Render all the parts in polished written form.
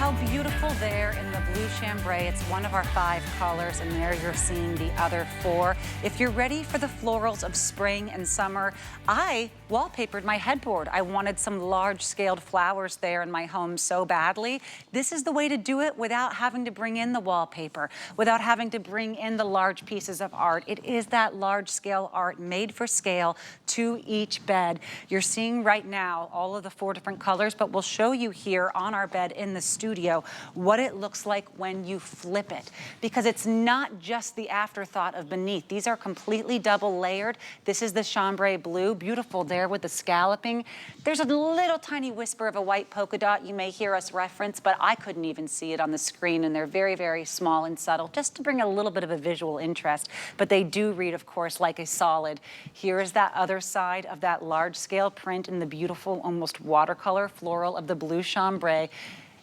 How beautiful there in the blue chambray. It's one of our 5 colors, and there you're seeing the other 4. If you're ready for the florals of spring and summer, I wallpapered my headboard. I wanted some large-scaled flowers there in my home so badly. This is the way to do it without having to bring in the wallpaper, without having to bring in the large pieces of art. It is that large-scale art made for scale to each bed. You're seeing right now all of the 4 different colors, but we'll show you here on our bed in the studio what it looks like when you flip it, because it's not just the afterthought of beneath. These are completely double layered. This is the chambray blue, beautiful there with the scalloping. There's a little tiny whisper of a white polka dot you may hear us reference, but I couldn't even see it on the screen, and they're very, very small and subtle, just to bring a little bit of a visual interest. But they do read, of course, like a solid. Here is that other side of that large scale print in the beautiful, almost watercolor floral of the blue chambray.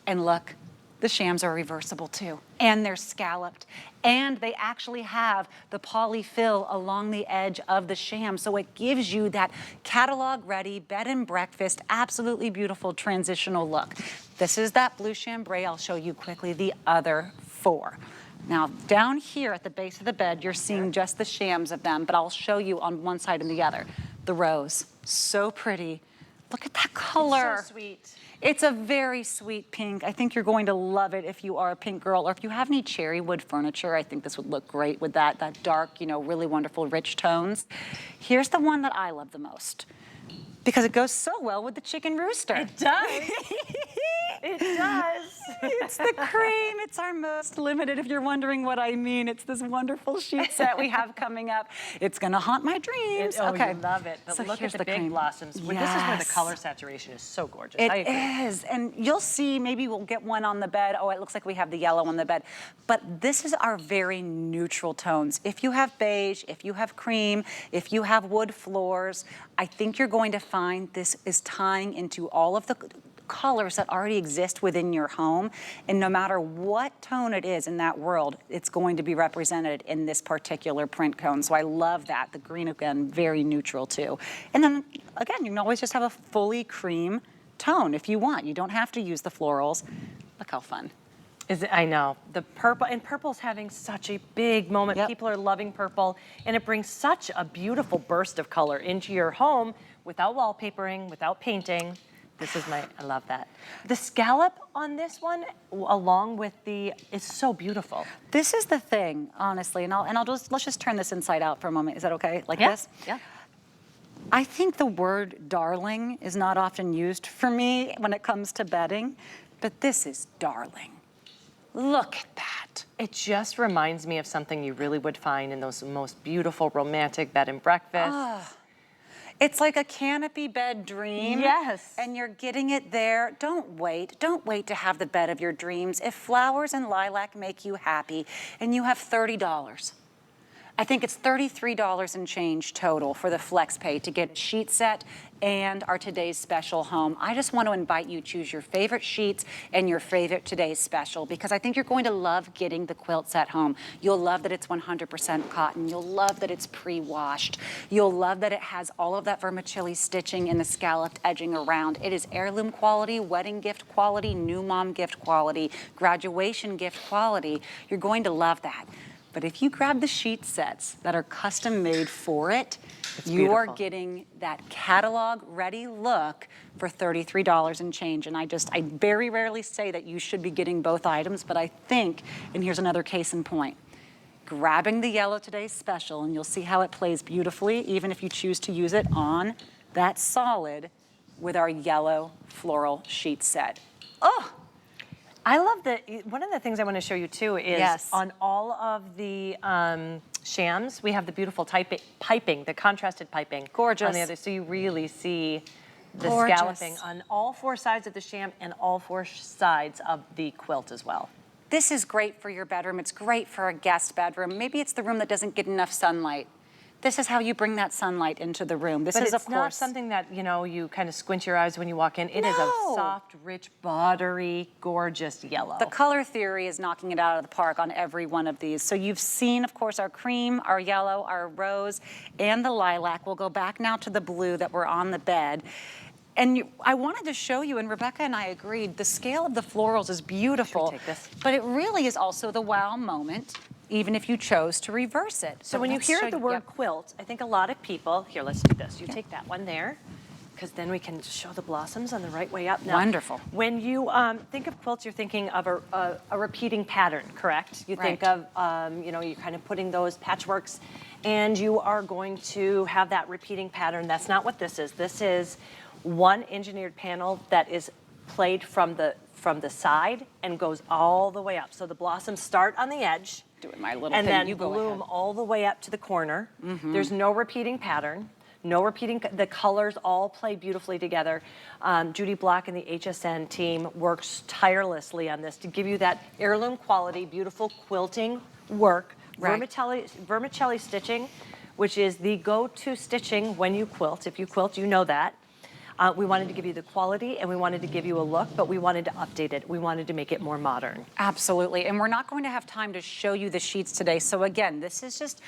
And look, the shams are reversible too, and they're scalloped, and they actually have the polyfill along the edge of the sham, so it gives you that catalog-ready, bed and breakfast, absolutely beautiful transitional look. This is that blue chambray. I'll show you quickly the other 4. Now, down here at the base of the bed, you're seeing just the shams of them, but I'll show you on one side and the other. The rose, so pretty. Look at that color. It's so sweet. It's a very sweet pink. I think you're going to love it if you are a pink girl, or if you have any cherry wood furniture. I think this would look great with that dark, you know, really wonderful rich tones. Here's the one that I love the most, because it goes so well with the chicken rooster. It does. It does. It's the cream. It's our most limited, if you're wondering what I mean. It's this wonderful sheet set we have coming up. It's gonna haunt my dreams. Okay. You love it. But so look at the big cream. blossoms. Yes. This is where the color saturation is so gorgeous. It is, and you'll see, maybe we'll get one on the bed. Oh, it looks like we have the yellow on the bed. But this is our very neutral tones. If you have beige, if you have cream, if you have wood floors, I think you're going to find this is tying into all of the colors that already exist within your home, and no matter what tone it is in that world, it's going to be represented in this particular print cone. So I love that. The green, again, very neutral too. And then again, you can always just have a fully cream tone if you want. You don't have to use the florals. Look how fun. Is it? I know. The purple, and purple's having such a big moment. Yep. People are loving purple, and it brings such a beautiful burst of color into your home without wallpapering, without painting. This is I love that. The scallop on this one, along with is so beautiful. This is the thing, honestly, and let's just turn this inside out for a moment. Is that okay? Like Yeah. this? Yeah. I think the word darling is not often used for me when it comes to bedding, but this is darling. Look at that. It just reminds me of something you really would find in those most beautiful romantic bed and breakfasts. It's like a canopy bed dream. Yes. And you're getting it there. Don't wait to have the bed of your dreams. If flowers and lilac make you happy and you have $30, I think it's $33 and change total for the flex pay to get a sheet set and our today's special home. I just want to invite you to choose your favorite sheets and your favorite today's special, because I think you're going to love getting the quilt set home. You'll love that it's 100% cotton. You'll love that it's pre-washed. You'll love that it has all of that vermicelli stitching and the scalloped edging around. It is heirloom quality, wedding gift quality, new mom gift quality, graduation gift quality. You're going to love that. But if you grab the sheet sets that are custom made for it, you are getting that catalog ready look for $33 and change. And I very rarely say that you should be getting both items, but I think, and here's another case in point, grabbing the yellow today's special, and you'll see how it plays beautifully, even if you choose to use it on that solid with our yellow floral sheet set. Oh! I love that. One of the things I want to show you too is on all of the shams, we have the beautiful piping, the contrasted piping. Gorgeous. On the other, so you really see the scalloping on all 4 sides of the sham and all 4 sides of the quilt as well. This is great for your bedroom. It's great for a guest bedroom. Maybe it's the room that doesn't get enough sunlight. This is how you bring that sunlight into the room. This is, of course, not something that, you know, you kind of squint your eyes when you walk in. It is a soft, rich, buttery, gorgeous yellow. The color theory is knocking it out of the park on every one of these. So you've seen, of course, our cream, our yellow, our rose, and the lilac. We'll go back now to the blue that were on the bed. And I wanted to show you, and Rebecca and I agreed, the scale of the florals is beautiful. Should we take this? But it really is also the wow moment, even if you chose to reverse it. So when you hear the word quilt, I think a lot of people, here, let's do this. You take that one there, because then we can show the blossoms on the right way up. Now, wonderful. When you think of quilts, you're thinking of a repeating pattern, correct? You think of, you know, you're kind of putting those patchworks, and you are going to have that repeating pattern. That's not what this is. This is one engineered panel that is played from the side and goes all the way up. So the blossoms start on the edge, doing my little and thing. then You go bloom ahead. all the way up to the corner. There's no repeating pattern. No repeating, the colors all play beautifully together. Judy Block and the HSN team works tirelessly on this to give you that heirloom quality, beautiful quilting work. Vermicelli stitching, which is the go-to stitching when you quilt. If you quilt, you know that. We wanted to give you the quality and we wanted to give you a look, but we wanted to update it. We wanted to make it more modern. Absolutely, and we're not going to have time to show you the sheets today. So again, this is just,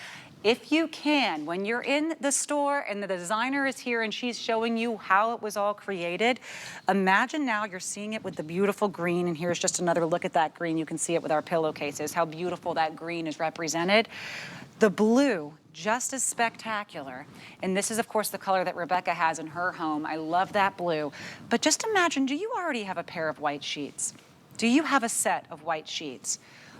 if you can, when you're in the store and the designer is here and she's showing you how it was all created, imagine now you're seeing it with the beautiful green, and here's just another look at that green. You can see it with our pillowcases, how beautiful that green is represented. The blue, just as spectacular. And this is, of course, the color that Rebecca has in her home. I love that blue. But just imagine, do you already have a pair of white sheets? Do you have a set of white sheets?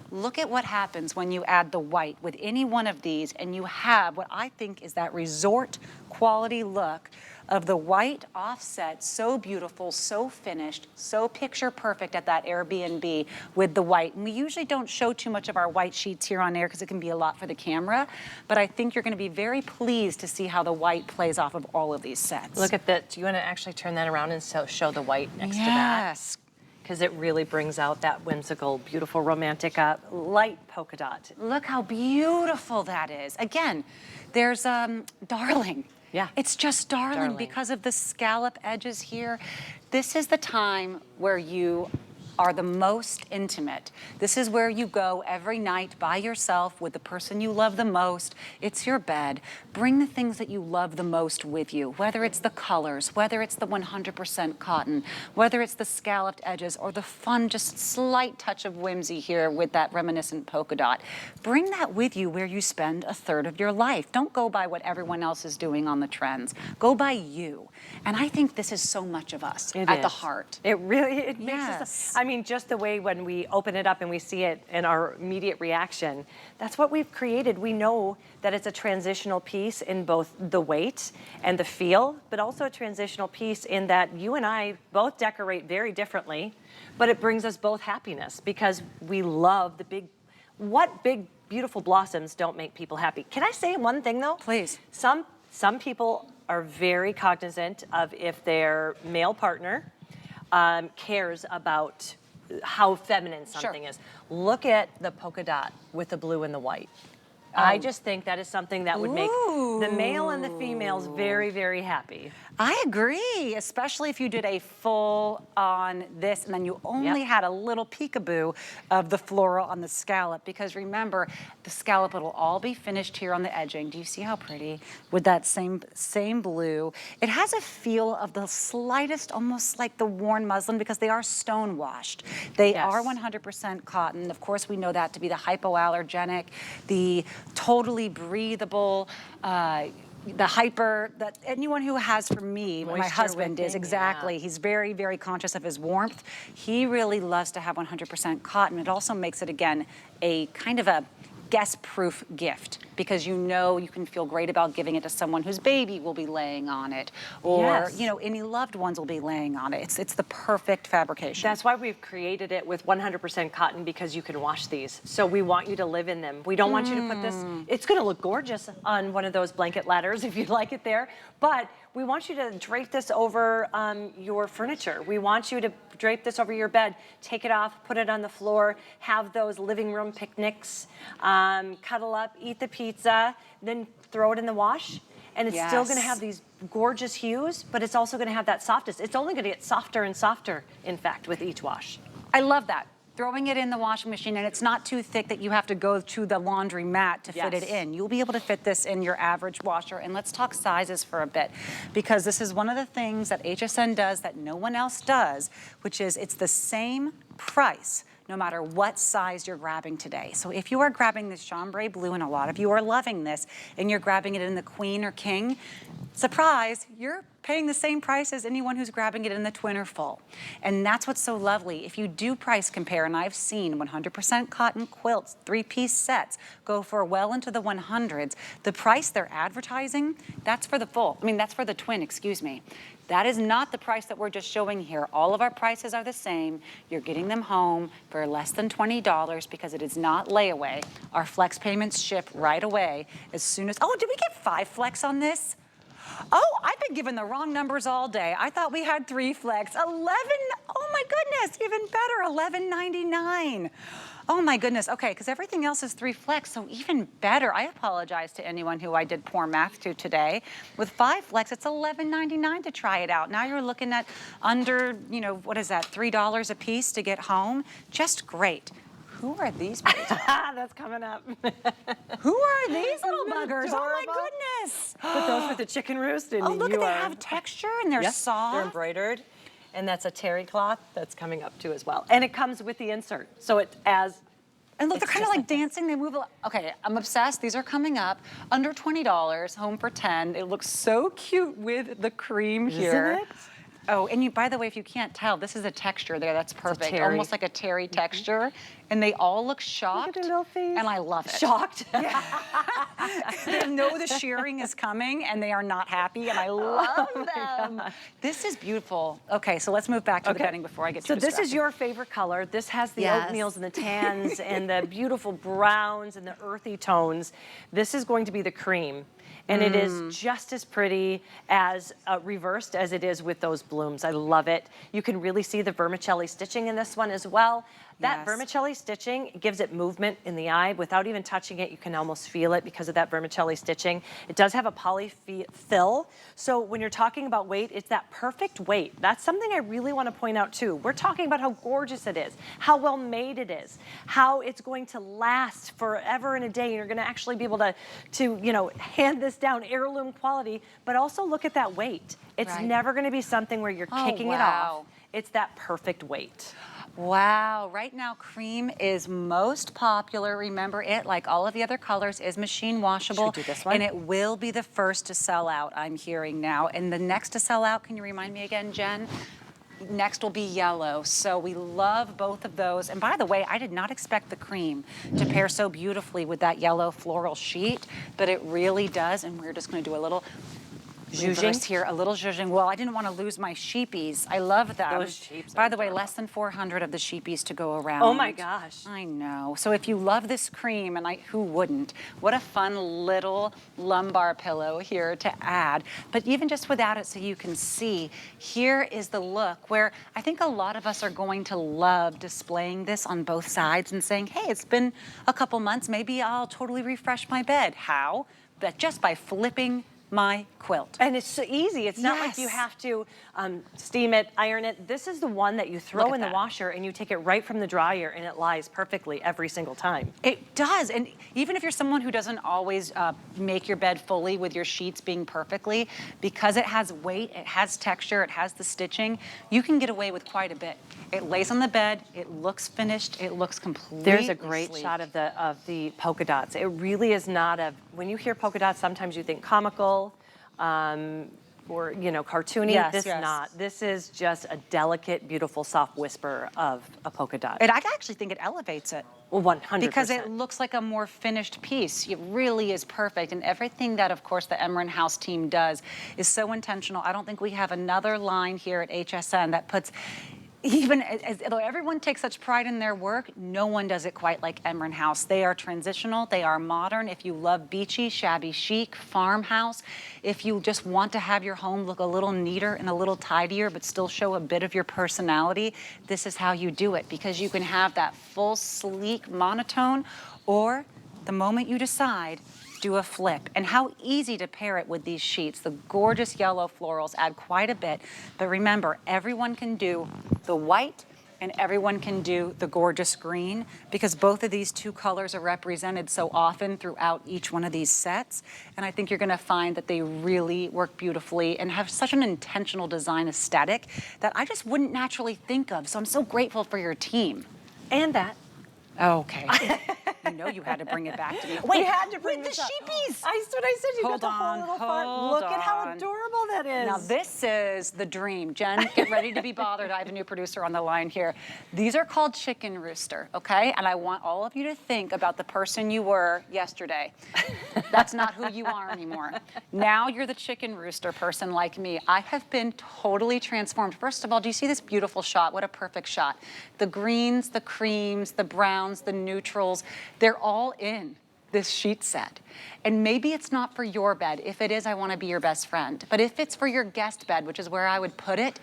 Look at what happens when you add the white with any one of these, and you have what I think is that resort quality look of the white offset, so beautiful, so finished, so picture perfect at that Airbnb with the white. And we usually don't show too much of our white sheets here on air because it can be a lot for the camera, but I think you're gonna be very pleased to see how the white plays off of all of these sets. Look at that. Do you want to actually turn that around and show the white next to that? Yes. Because it really brings out that whimsical, beautiful, romantic, light polka dot. Look how beautiful that is. Again, there's darling. Yeah. It's just darling because of the scallop edges here. This is the time where you are the most intimate. This is where you go every night by yourself with the person you love the most. It's your bed. Bring the things that you love the most with you, whether it's the colors, whether it's the 100% cotton, whether it's the scalloped edges or the fun, just slight touch of whimsy here with that reminiscent polka dot. Bring that with you where you spend a third of your life. Don't go by what everyone else is doing on the trends. Go by you. And I think this is so much of us at the heart. It really, it makes us, I mean, just the way when we open it up and we see it in our immediate reaction, that's what we've created. We know that it's a transitional piece in both the weight and the feel, but also a transitional piece in that you and I both decorate very differently, but it brings us both happiness because we love the big, what big, beautiful blossoms don't make people happy. Can I say one thing though? Please. Some people are very cognizant of if their male partner cares about how feminine something is. Look at the polka dot with the blue and the white. I just think that is something that would make the male and the females very, very happy. I agree, especially if you did a full on this and then you only had a little peekaboo of the floral on the scallop, because remember, the scallop, it'll all be finished here on the edging. Do you see how pretty? With that same blue. It has a feel of the slightest, almost like the worn muslin, because they are stonewashed. They are 100% cotton. Of course, we know that to be the hypoallergenic, the totally breathable, the hyper, that anyone who has, for me, my husband is exactly, he's very, very conscious of his warmth. He really loves to have 100% cotton. It also makes it, again, a kind of a guest-proof gift, because you know you can feel great about giving it to someone whose baby will be laying on it, or you know, any loved ones will be laying on it. It's the perfect fabrication. That's why we've created it with 100% cotton, because you can wash these. So we want you to live in them. We don't want you to put this, it's gonna look gorgeous on one of those blanket ladders if you'd like it there, but we want you to drape this over your furniture. We want you to drape this over your bed, take it off, put it on the floor, have those living room picnics, cuddle up, eat the pizza, then throw it in the wash. And it's still gonna have these gorgeous hues, but it's also gonna have that softness. It's only gonna get softer and softer, in fact, with each wash. I love that. throwing it in the washing machine, and it's not too thick that you have to go to the laundry mat to fit it in. You'll be able to fit this in your average washer. And let's talk sizes for a bit, because this is one of the things that HSN does that no one else does, which is it's the same price no matter what size you're grabbing today. So if you are grabbing this chambray blue, and a lot of you are loving this, and you're grabbing it in the queen or king, surprise, you're paying the same price as anyone who's grabbing it in the twin or full. And that's what's so lovely. If you do price compare, and I've seen 100% cotton quilts, 3-piece sets go for well into the 100s, the price they're advertising, that's for the full. I mean, that's for the twin, excuse me. That is not the price that we're just showing here. All of our prices are the same. You're getting them home for less than $20 because it is not layaway. Our flex payments ship right away as soon as, oh, did we get 5 flex on this? Oh, I've been given the wrong numbers all day. I thought we had 3 flex. 11, oh my goodness, even better, $11.99. Oh my goodness, okay, because everything else is 3 flex, so even better. I apologize to anyone who I did poor math to today. With 5 flex, it's $11.99 to try it out. Now you're looking at under, you know, what is that, $3 a piece to get home? Just great. Who are these people? That's coming up. Who are these little buggers? Oh my goodness. Put those with the chicken roost in. Oh, look, they have texture and they're soft. They're embroidered. And that's a terry cloth that's coming up too as well. And it comes with the insert. So it as and look, they're kind of like dancing. They move a lot. Okay, I'm obsessed. These are coming up under $20, home for 10. It looks so cute with the cream here. Isn't it? Oh, and you, by the way, if you can't tell, this is a texture there that's perfect. Almost like a terry texture. And they all look shocked. Look at their little face. And I love it. Shocked? Yeah. They know the shearing is coming and they are not happy, and I love them. This is beautiful. Okay, so let's move back to the bedding before I get too distracted. So this is your favorite color. This has the oatmeals and the tans and the beautiful browns and the earthy tones. This is going to be the cream. And it is just as pretty as reversed as it is with those blooms. I love it. You can really see the vermicelli stitching in this one as well. That vermicelli stitching gives it movement in the eye. Without even touching it, you can almost feel it because of that vermicelli stitching. It does have a polyfill. So when you're talking about weight, it's that perfect weight. That's something I really want to point out too. We're talking about how gorgeous it is, how well made it is, how it's going to last forever and a day. You're going to actually be able to you know, hand this down, heirloom quality, but also look at that weight. It's never going to be something where you're kicking it off. It's that perfect weight. Wow, right now cream is most popular. Remember, it, like all of the other colors, is machine washable. Should we do this one? And it will be the first to sell out, I'm hearing now. And the next to sell out, can you remind me again, Jen? Next will be yellow. So we love both of those. And by the way, I did not expect the cream to pair so beautifully with that yellow floral sheet, but it really does. And we're just gonna do a little zhuzhing here, a little zhuzhing. Well, I didn't want to lose my sheepies. I love them. Those sheeps. By the way, less than 400 of the sheepies to go around. Oh my gosh. I know. So if you love this cream, and who wouldn't? What a fun little lumbar pillow here to add. But even just without it, so you can see, here is the look where I think a lot of us are going to love displaying this on both sides and saying, hey, it's been a couple months, maybe I'll totally refresh my bed. How? But just by flipping my quilt. And it's so easy. It's not like you have to steam it, iron it. This is the one that you throw in the washer and you take it right from the dryer and it lies perfectly every single time. It does. And even if you're someone who doesn't always make your bed fully with your sheets being perfectly, because it has weight, it has texture, it has the stitching, you can get away with quite a bit. It lays on the bed, it looks finished, it looks completely There's a great sleek. shot of the polka dots. It really is not when you hear polka dots, sometimes you think comical, or, you know, cartoony. This is just a delicate, beautiful, soft whisper of a polka dot. And I actually think it elevates it. Well, 100%. Because it looks like a more finished piece. It really is perfect. And everything that, of course, the Emryn House team does is so intentional. I don't think we have another line here at HSN that puts, even though everyone takes such pride in their work, no one does it quite like Emryn House. They are transitional, they are modern. If you love beachy, shabby chic, farmhouse, if you just want to have your home look a little neater and a little tidier but still show a bit of your personality, this is how you do it, because you can have that full, sleek monotone, or the moment you decide, do a flip. And how easy to pair it with these sheets. The gorgeous yellow florals add quite a bit, but remember, everyone can do the white and everyone can do the gorgeous green, because both of these two colors are represented so often throughout each one of these sets. And I think you're gonna find that they really work beautifully and have such an intentional design aesthetic that I just wouldn't naturally think of. So I'm so grateful for your team. And that. Okay. You know you had to bring it back to me. We had to bring with this the up. sheepies. That's what I said. You Hold got the whole on, little farm. hold Look at how on. adorable that is. Now this is the dream. Jen, get ready to be bothered. I have a new producer on the line here. These are called chicken rooster, okay? And I want all of you to think about the person you were yesterday. That's not who you are anymore. Now you're the chicken rooster person like me. I have been totally transformed. First of all, do you see this beautiful shot? What a perfect shot. The greens, the creams, the browns, the neutrals, they're all in this sheet set. And maybe it's not for your bed. If it is, I want to be your best friend. But if it's for your guest bed, which is where I would put it,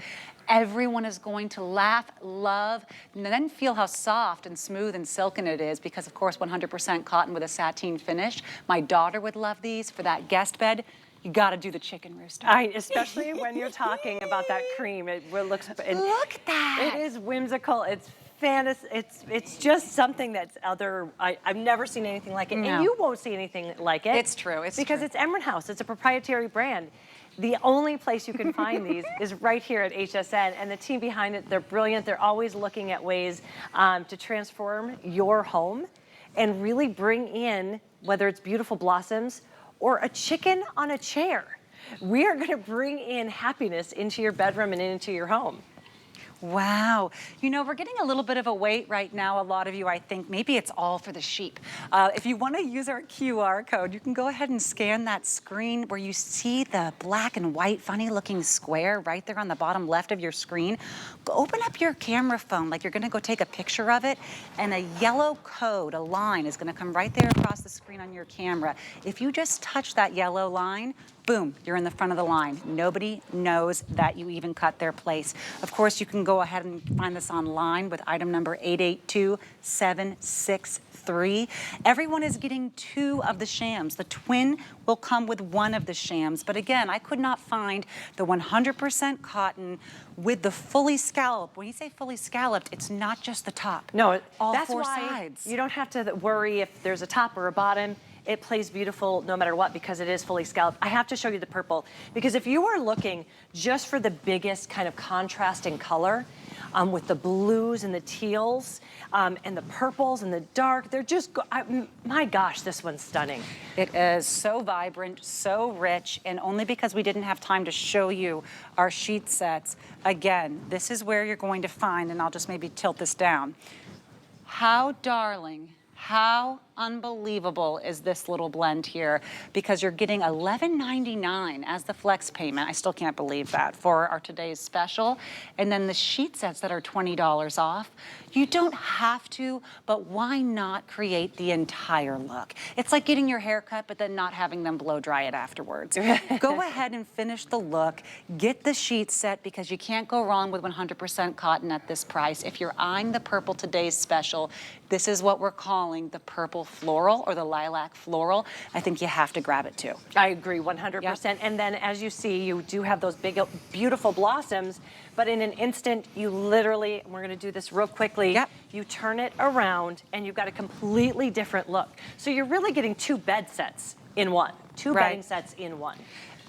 everyone is going to laugh, love, and then feel how soft and smooth and silken it is, because of course 100% cotton with a sateen finish. My daughter would love these for that guest bed. You got to do the chicken rooster. Especially when you're talking about that cream. It looks. Look at that. It is whimsical. It's fantasy. It's just something that's other. I've never seen anything like it, No. and you won't see anything like it. It's true. It's because true. it's Emryn House. It's a proprietary brand. The only place you can find these is right here at HSN, and the team behind it, they're brilliant. They're always looking at ways to transform your home and really bring in, whether it's beautiful blossoms or a chicken on a chair. We are gonna bring in happiness into your bedroom and into your home. Wow. You know, we're getting a little bit of a wait right now. A lot of you, I think, maybe it's all for the sheep. If you want to use our QR code, you can go ahead and scan that screen where you see the black and white funny looking square right there on the bottom left of your screen. Go open up your camera phone like you're going to go take a picture of it, and a yellow code, a line, is going to come right there across the screen on your camera. If you just touch that yellow line, boom, you're in the front of the line. Nobody knows that you even cut their place. Of course, you can go ahead and find this online with item number 882763. Everyone is getting 2 of the shams. The twin will come with 1 of the shams. But again, I could not find the 100% cotton with the fully scalloped. When you say fully scalloped, it's not just the top. No, all that's 4 why sides. you don't have to worry if there's a top or a bottom. It plays beautiful no matter what because it is fully scalloped. I have to show you the purple because if you are looking just for the biggest kind of contrasting color with the blues and the teals and the purples and the dark, they're just, my gosh, this one's stunning. It is so vibrant, so rich, and only because we didn't have time to show you our sheet sets. Again, this is where you're going to find, and I'll just maybe tilt this down. How darling, how unbelievable is this little blend here, because you're getting $11.99 as the flex payment. I still can't believe that for our today's special. And then the sheet sets that are $20 off. You don't have to, but why not create the entire look? It's like getting your hair cut, but then not having them blow dry it afterwards. Go ahead and finish the look. Get the sheet set because you can't go wrong with 100% cotton at this price. If you're eyeing the purple today's special, this is what we're calling the purple floral or the lilac floral. I think you have to grab it too. I agree 100%. Yep. And then as you see, you do have those big, beautiful blossoms, but in an instant, you literally, we're gonna do this real quickly, yep. You turn it around and you've got a completely different look. So you're really getting 2 bed sets in one, 2 bedding sets in one.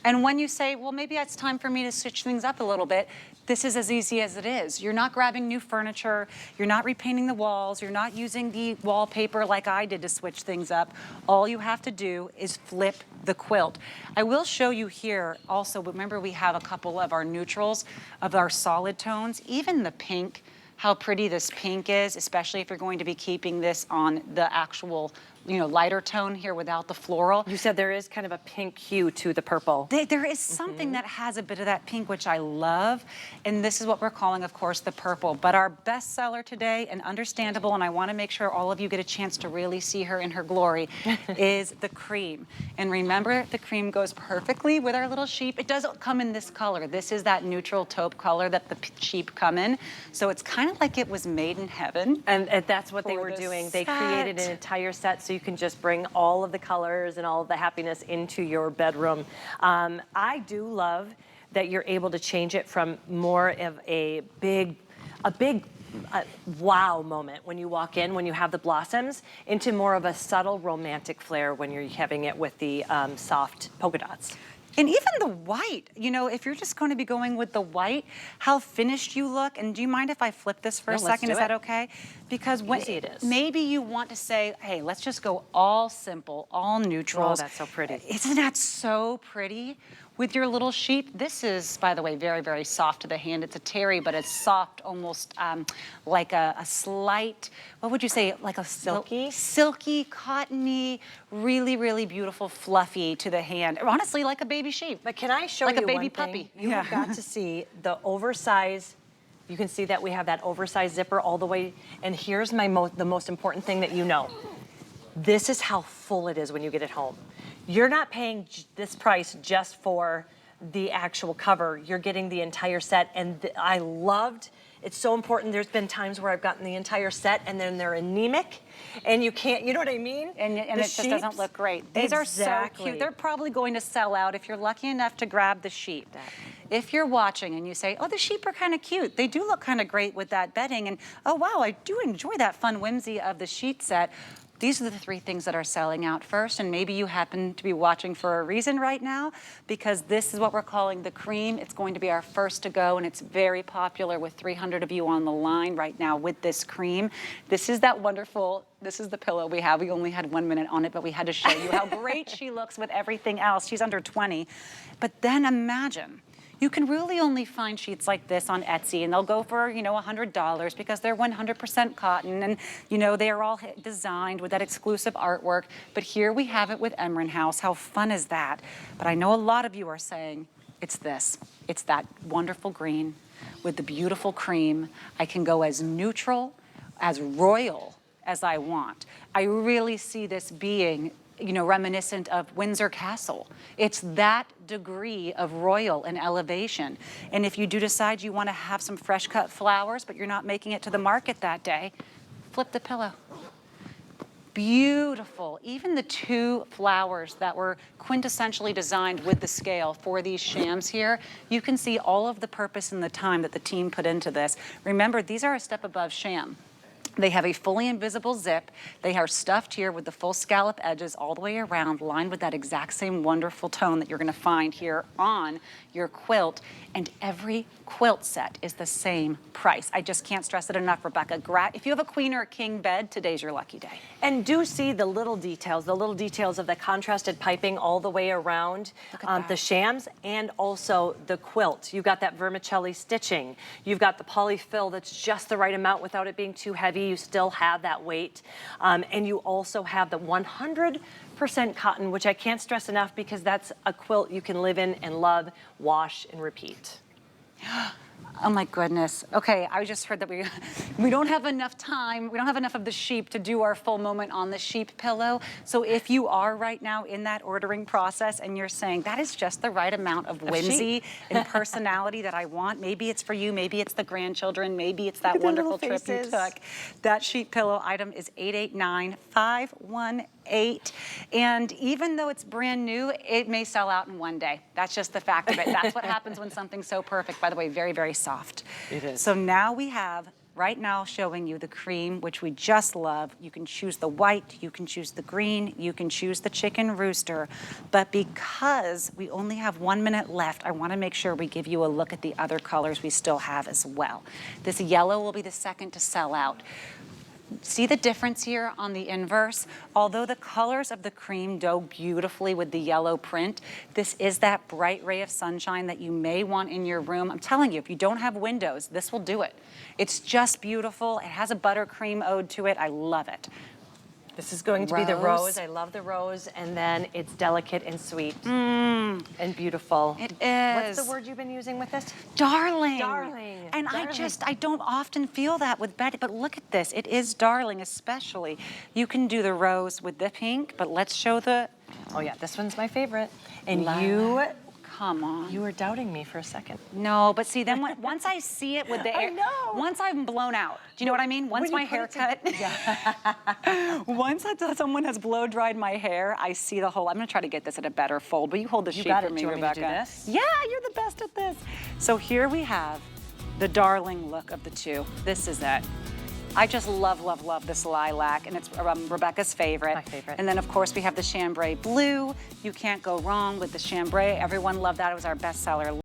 And when you say, well, maybe it's time for me to switch things up a little bit, this is as easy as it is. You're not grabbing new furniture, you're not repainting the walls, you're not using the wallpaper like I did to switch things up. All you have to do is flip the quilt. I will show you here also, remember we have a couple of our neutrals, of our solid tones, even the pink, how pretty this pink is, especially if you're going to be keeping this on the actual, you know, lighter tone here without the floral. You said there is kind of a pink hue to the purple. There is something that has a bit of that pink, which I love. And this is what we're calling, of course, the purple. But our best seller today, and understandable, and I want to make sure all of you get a chance to really see her in her glory, is the cream. And remember, the cream goes perfectly with our little sheep. It doesn't come in this color. This is that neutral taupe color that the sheep come in. So it's kind of like it was made in heaven. And that's what they were doing. They created an entire set so you can just bring all of the colors and all of the happiness into your bedroom. I do love that you're able to change it from more of a big wow moment when you walk in, when you have the blossoms, into more of a subtle romantic flair when you're having it with the soft polka dots. And even the white, you know, if you're just going to be going with the white, how finished you look. And do you mind if I flip this for a second? Is that okay? Because when Easy it is. maybe you want to say, hey, let's just go all simple, all neutrals. Oh, that's so pretty. Isn't that so pretty? With your little sheep, this is, by the way, very, very soft to the hand. It's a terry, but it's soft, almost like a slight, what would you say, like a silky? Silky, cottony, really, really beautiful, fluffy to the hand. Honestly, like a baby sheep. But can I show like you a baby one puppy? thing? You have got to see the oversized. You can see that we have that oversized zipper all the way. And here's the most important thing that you know. This is how full it is when you get it home. You're not paying this price just for the actual cover. You're getting the entire set, and I loved. It's so important. There's been times where I've gotten the entire set, and then they're anemic, and you can't. You know what I mean? And it just doesn't look great. These are so cute. They're probably going to sell out if you're lucky enough to grab the sheep. If you're watching and you say, oh, the sheep are kind of cute. They do look kind of great with that bedding, and oh wow, I do enjoy that fun whimsy of the sheet set. These are the three things that are selling out first, and maybe you happen to be watching for a reason right now, because this is what we're calling the cream. It's going to be our first to go, and it's very popular with 300 of you on the line right now with this cream. This is that wonderful, this is the pillow we have. We only had 1 minute on it, but we had to show you how great she looks with everything else. She's under 20. But then imagine, you can really only find sheets like this on Etsy, and they'll go for, you know, $100 because they're 100% cotton, and, you know, they are all designed with that exclusive artwork. But here we have it with Emryn House. How fun is that? But I know a lot of you are saying, it's this. It's that wonderful green with the beautiful cream. I can go as neutral, as royal as I want. I really see this being, you know, reminiscent of Windsor Castle. It's that degree of royal and elevation. And if you do decide you want to have some fresh cut flowers, but you're not making it to the market that day, flip the pillow. Beautiful. Even the two flowers that were quintessentially designed with the scale for these shams here, you can see all of the purpose and the time that the team put into this. Remember, these are a step above sham. They have a fully invisible zip. They are stuffed here with the full scallop edges all the way around, lined with that exact same wonderful tone that you're gonna find here on your quilt. And every quilt set is the same price. I just can't stress it enough, Rebecca. If you have a queen or a king bed, today's your lucky day. And do see the little details of the contrasted piping all the way around the shams, and also the quilt. You've got that vermicelli stitching. You've got the polyfill that's just the right amount without it being too heavy. You still have that weight. And you also have the 100% cotton, which I can't stress enough because that's a quilt you can live in and love, wash, and repeat. Oh my goodness. Okay, I just heard that we don't have enough time. We don't have enough of the sheep to do our full moment on the sheep pillow. So if you are right now in that ordering process and you're saying that is just the right amount of whimsy and personality that I want, maybe it's for you, maybe it's the grandchildren, maybe it's that wonderful trip you took. That sheep pillow item is 889518. And even though it's brand new, it may sell out in one day. That's just the fact of it. That's what happens when something's so perfect. By the way, very, very soft. It is. So now we have, right now, showing you the cream, which we just love. You can choose the white, you can choose the green, you can choose the chicken rooster. But because we only have 1 minute left, I want to make sure we give you a look at the other colors we still have as well. This yellow will be the second to sell out. See the difference here on the inverse? Although the colors of the cream go beautifully with the yellow print, this is that bright ray of sunshine that you may want in your room. I'm telling you, if you don't have windows, this will do it. It's just beautiful. It has a buttercream ode to it. I love it. This is going to be the rose. I love the rose. And then it's delicate and sweet and beautiful. It is. What's the word you've been using with this? Darling. Darling. And Darling. I don't often feel that with Betty, but look at this. It is darling, especially. You can do the rose with the pink, but let's show the... Oh yeah, this one's my favorite. And Come on. You were doubting me for a second. No, but see, then once I see it with the I know. once I'm blown out. Do you know what I mean? Once my haircut, once someone has blow dried my hair, I see the whole. I'm gonna try to get this at a better fold. But you hold the sheet for me, Rebecca. Do you want me to do this? Yeah, you're the best at this. So here we have the darling look of the two. This is it. I just love, love, love this lilac, and it's Rebecca's favorite. My favorite. And then, of course, we have the chambray blue. You can't go wrong with the chambray. Everyone loved that. It was our bestseller.